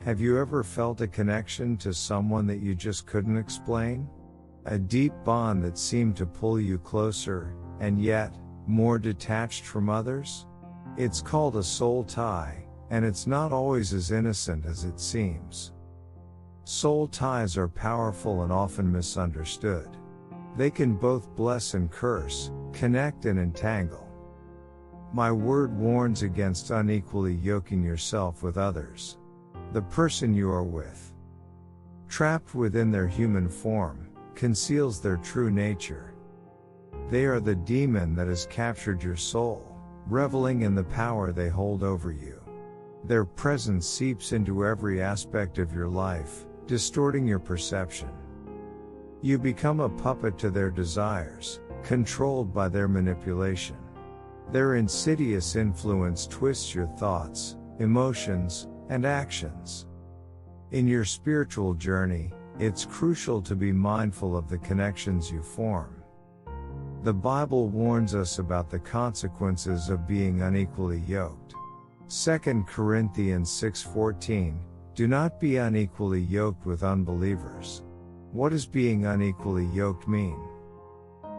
Have you ever felt a connection to someone that you just couldn't explain? A deep bond that seemed to pull you closer, and yet, more detached from others? It's called a soul tie, and it's not always as innocent as it seems. Soul ties are powerful and often misunderstood. They can both bless and curse, connect and entangle. My word warns against unequally yoking yourself with others. The person you are with, trapped within their human form, conceals their true nature. They are the demon that has captured your soul, reveling in the power they hold over you. Their presence seeps into every aspect of your life, distorting your perception. You become a puppet to their desires, controlled by their manipulation. Their insidious influence twists your thoughts, emotions, and actions. In your spiritual journey, it's crucial to be mindful of the connections you form. The Bible warns us about the consequences of being unequally yoked. 2 Corinthians 6:14, do not be unequally yoked with unbelievers. What does being unequally yoked mean?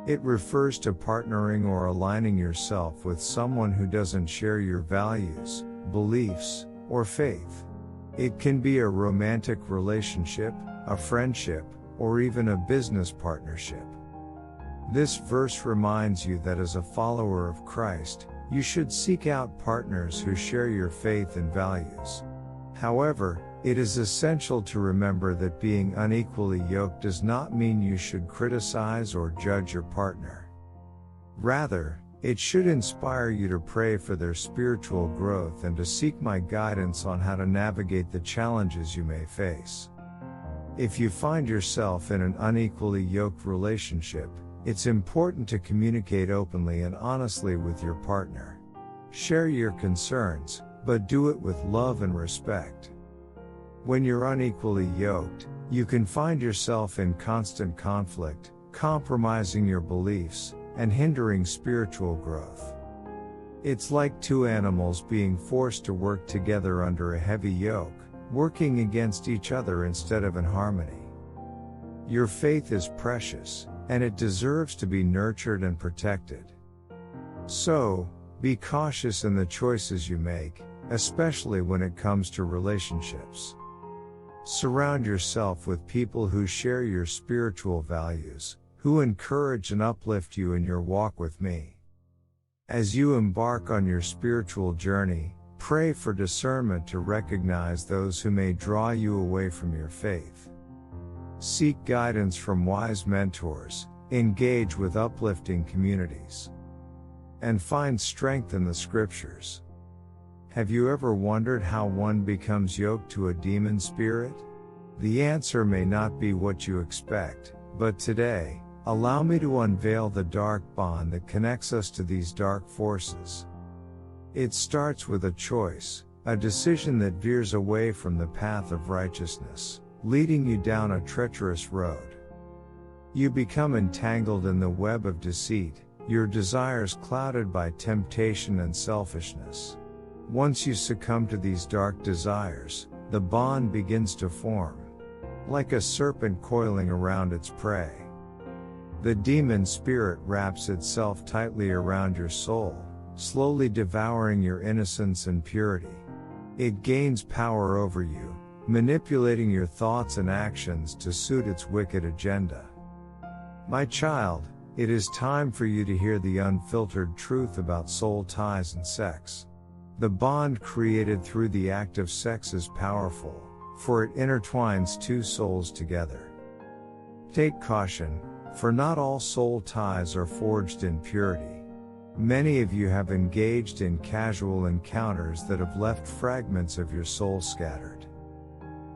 It refers to partnering or aligning yourself with someone who doesn't share your values, beliefs, or faith. It can be a romantic relationship, a friendship, or even a business partnership. This verse reminds you that as a follower of Christ, you should seek out partners who share your faith and values. However, it is essential to remember that being unequally yoked does not mean you should criticize or judge your partner. Rather, it should inspire you to pray for their spiritual growth and to seek my guidance on how to navigate the challenges you may face. If you find yourself in an unequally yoked relationship, it's important to communicate openly and honestly with your partner. Share your concerns, but do it with love and respect. When you're unequally yoked, you can find yourself in constant conflict, compromising your beliefs, and hindering spiritual growth. It's like two animals being forced to work together under a heavy yoke, working against each other instead of in harmony. Your faith is precious, and it deserves to be nurtured and protected. So, be cautious in the choices you make, especially when it comes to relationships. Surround yourself with people who share your spiritual values, who encourage and uplift you in your walk with me. As you embark on your spiritual journey, pray for discernment to recognize those who may draw you away from your faith. Seek guidance from wise mentors, engage with uplifting communities, and find strength in the Scriptures. Have you ever wondered how one becomes yoked to a demon spirit? The answer may not be what you expect, but today, allow me to unveil the dark bond that connects us to these dark forces. It starts with a choice, a decision that veers away from the path of righteousness, leading you down a treacherous road. You become entangled in the web of deceit, your desires clouded by temptation and selfishness. Once you succumb to these dark desires, the bond begins to form, like a serpent coiling around its prey. The demon spirit wraps itself tightly around your soul, slowly devouring your innocence and purity. It gains power over you, manipulating your thoughts and actions to suit its wicked agenda. My child, it is time for you to hear the unfiltered truth about soul ties and sex. The bond created through the act of sex is powerful, for it intertwines two souls together. Take caution, for not all soul ties are forged in purity. Many of you have engaged in casual encounters that have left fragments of your soul scattered.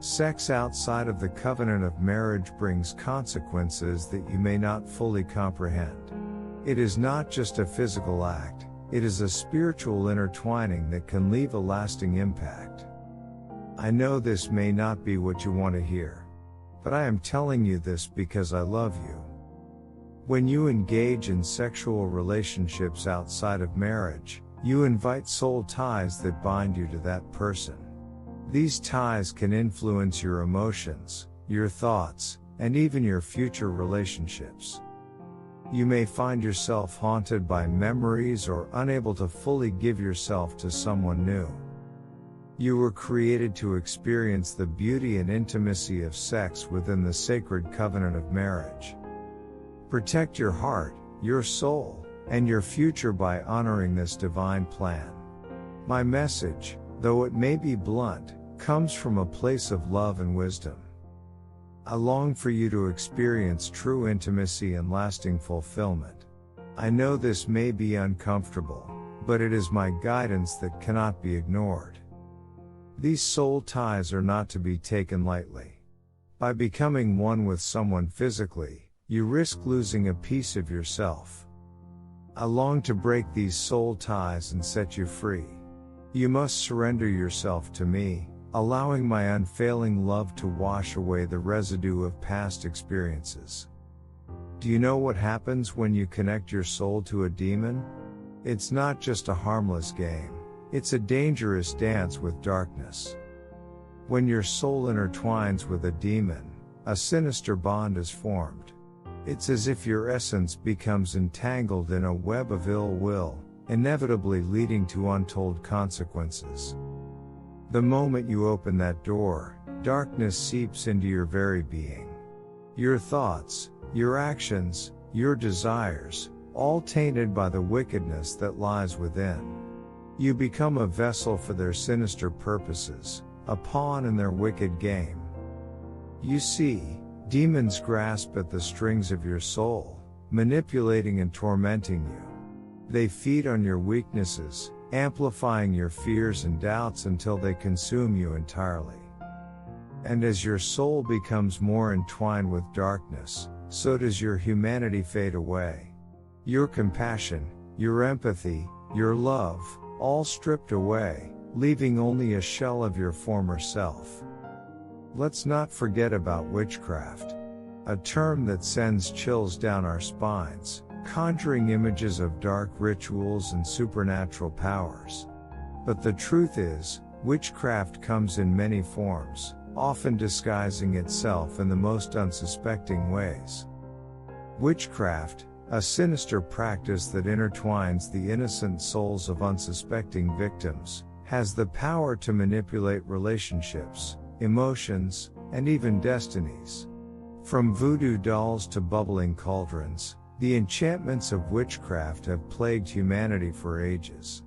Sex outside of the covenant of marriage brings consequences that you may not fully comprehend. It is not just a physical act, it is a spiritual intertwining that can leave a lasting impact. I know this may not be what you want to hear, but I am telling you this because I love you. When you engage in sexual relationships outside of marriage, you invite soul ties that bind you to that person. These ties can influence your emotions, your thoughts, and even your future relationships. You may find yourself haunted by memories or unable to fully give yourself to someone new. You were created to experience the beauty and intimacy of sex within the sacred covenant of marriage. Protect your heart, your soul, and your future by honoring this divine plan. My message, though it may be blunt, comes from a place of love and wisdom. I long for you to experience true intimacy and lasting fulfillment. I know this may be uncomfortable, but it is my guidance that cannot be ignored. These soul ties are not to be taken lightly. By becoming one with someone physically, you risk losing a piece of yourself. I long to break these soul ties and set you free. You must surrender yourself to me, allowing my unfailing love to wash away the residue of past experiences. Do you know what happens when you connect your soul to a demon? It's not just a harmless game, it's a dangerous dance with darkness. When your soul intertwines with a demon, a sinister bond is formed. It's as if your essence becomes entangled in a web of ill will, inevitably leading to untold consequences. The moment you open that door, darkness seeps into your very being. Your thoughts, your actions, your desires, all tainted by the wickedness that lies within. You become a vessel for their sinister purposes, a pawn in their wicked game. You see, demons grasp at the strings of your soul, manipulating and tormenting you. They feed on your weaknesses, amplifying your fears and doubts until they consume you entirely. And as your soul becomes more entwined with darkness, so does your humanity fade away. Your compassion, your empathy, your love, all stripped away, leaving only a shell of your former self. Let's not forget about witchcraft, a term that sends chills down our spines, conjuring images of dark rituals and supernatural powers. But the truth is, witchcraft comes in many forms, often disguising itself in the most unsuspecting ways. Witchcraft, a sinister practice that intertwines the innocent souls of unsuspecting victims, has the power to manipulate relationships, emotions, and even destinies. From voodoo dolls to bubbling cauldrons, the enchantments of witchcraft have plagued humanity for ages.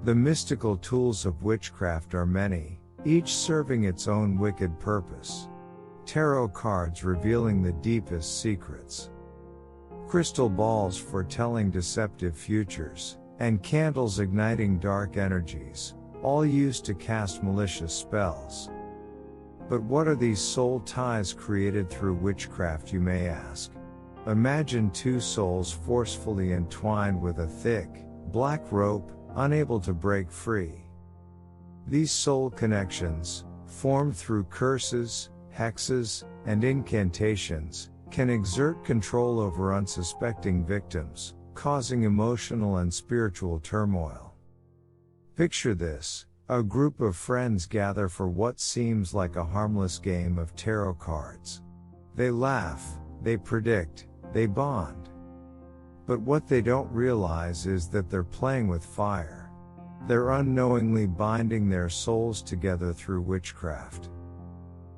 The mystical tools of witchcraft are many, each serving its own wicked purpose. Tarot cards revealing the deepest secrets. Crystal balls foretelling deceptive futures, and candles igniting dark energies, all used to cast malicious spells. But what are these soul ties created through witchcraft, you may ask? Imagine two souls forcefully entwined with a thick, black rope, unable to break free. These soul connections, formed through curses, hexes, and incantations, can exert control over unsuspecting victims, causing emotional and spiritual turmoil. Picture this: a group of friends gather for what seems like a harmless game of tarot cards. They laugh, they predict, they bond. But what they don't realize is that they're playing with fire. They're unknowingly binding their souls together through witchcraft.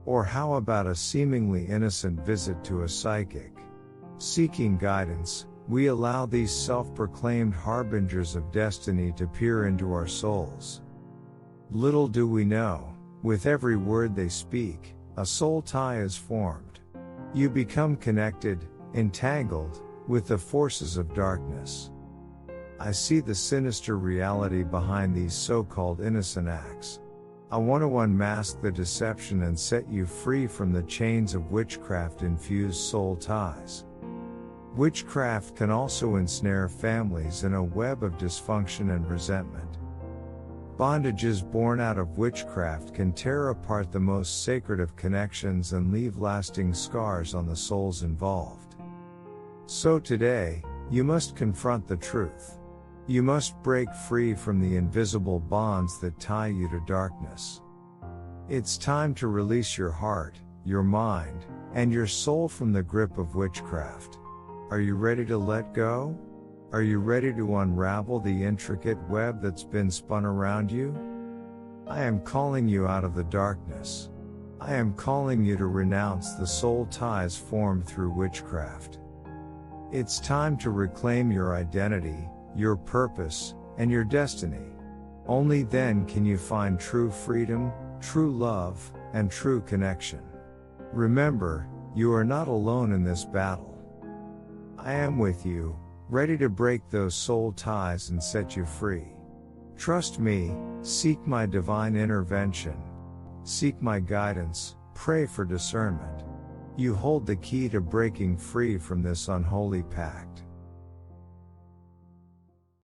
Or how about a seemingly innocent visit to a psychic? Seeking guidance, we allow these self-proclaimed harbingers of destiny to peer into our souls. Little do we know, with every word they speak, a soul tie is formed. You become connected, entangled, with the forces of darkness. I see the sinister reality behind these so-called innocent acts. I want to unmask the deception and set you free from the chains of witchcraft-infused soul ties. Witchcraft can also ensnare families in a web of dysfunction and resentment. Bondages born out of witchcraft can tear apart the most sacred of connections and leave lasting scars on the souls involved. So today, you must confront the truth. You must break free from the invisible bonds that tie you to darkness. It's time to release your heart, your mind, and your soul from the grip of witchcraft. Are you ready to let go? Are you ready to unravel the intricate web that's been spun around you? I am calling you out of the darkness. I am calling you to renounce the soul ties formed through witchcraft. It's time to reclaim your identity, your purpose, and your destiny. Only then can you find true freedom, true love, and true connection. Remember, you are not alone in this battle. I am with you, ready to break those soul ties and set you free. Trust me, seek my divine intervention. Seek my guidance, pray for discernment. You hold the key to breaking free from this unholy pact.